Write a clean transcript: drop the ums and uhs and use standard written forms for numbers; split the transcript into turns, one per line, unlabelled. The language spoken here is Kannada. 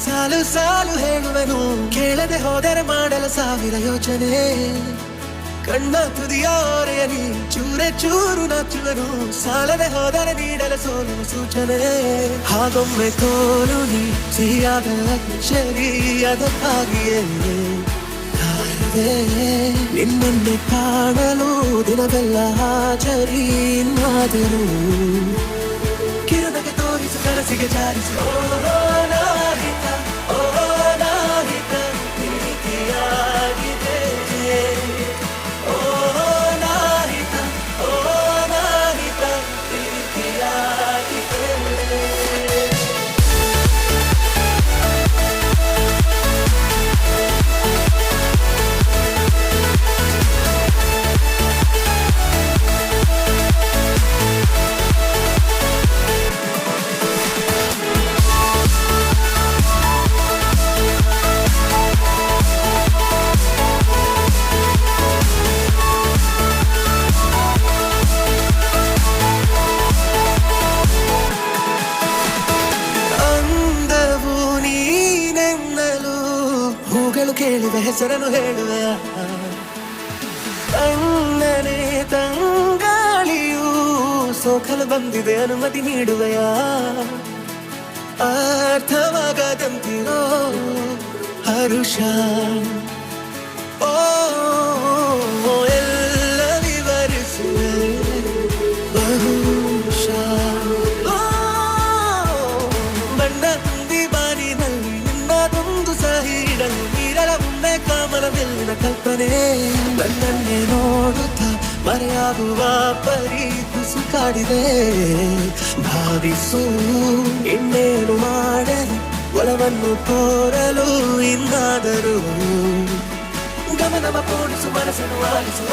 ಸಾಲು ಸಾಲು ಹೇಳುವೆನು ಕೇಳದೆ ಹೋದರೆ ಮಾಡಲು ಸಾವಿರ ಯೋಚನೆ ಕಣ್ಣ ತುದಿಯೋರೆಯನಿ ಚೂರೆ ಚೂರು ನಾಚುವೆನು ಸಾಲದೆ ಹೋದರೆ ನೀಡಲು ಸೋಲುವ ಸೂಚನೆ ಹಾಗೊಮ್ಮೆ ತೋರು ನೀ ಸಿಹಿಯಾದ ಅಕ್ಷರಿ ಅದಕ್ಕಾಗಿಯೇ ಕಾಯುವೆ ನಿನ್ನನ್ನೇ ಕಾಣಲು ದಿನವೆಲ್ಲ ಹಾಜರಿ ಇನ್ನಾದರೂ ಕಿರಣಕ್ಕೆ ತೋರಿಸು ಕನಸಿಗೆ ಜಾರಿಸು ಓ ನಾಹಿತ ಓ ನಾಹಿತ ಪ್ರೀತಿಯಾಗಿದೆ ಓ ನಾಹಿತ ಓ ನಾಹಿತ ಪ್ರೀತಿಯಾಗಿದೆ ಕೇಳಿದ ಹೆಸರನ್ನು ಹೇಳುವೆ ಕಣ್ಣನೆ ತಂಗಾಳಿಯೂ ಸೋಕಲು ಬಂದಿದೆ ಅನುಮತಿ ನೀಡುವೆಯ ಅರ್ಥವಾಗದಂತಿರೋ ಹರುಷ ಓ ಎಲ್ಲ ವಿವರಿಸುವೆ ಬಹುಶಃ ಬಣ್ಣ ತುಂಬಿ ಬಾನಿನಲ್ಲಿ ನಿನ್ನದೊಂದು ಸಹಿಡಲು ಕಾಮನವೆಲ್ಲಿನ ಕಲ್ಪನೆ ನನ್ನನ್ನೇ ನೋಡುತ್ತಾ ಮರೆಯಾಗುವ ಪರಿ ತುಸು ಕಾಡಿದೆ ಭಾವಿಸು ಇನ್ನೇನು ಮಾಡಲು ಒಲವನ್ನು ತೋರಲು ಇನ್ನಾದರೂ ಗಮನವ ಪೋಣಿಸು ಮನಸ್ಸನ್ನು ಆಲಿಸು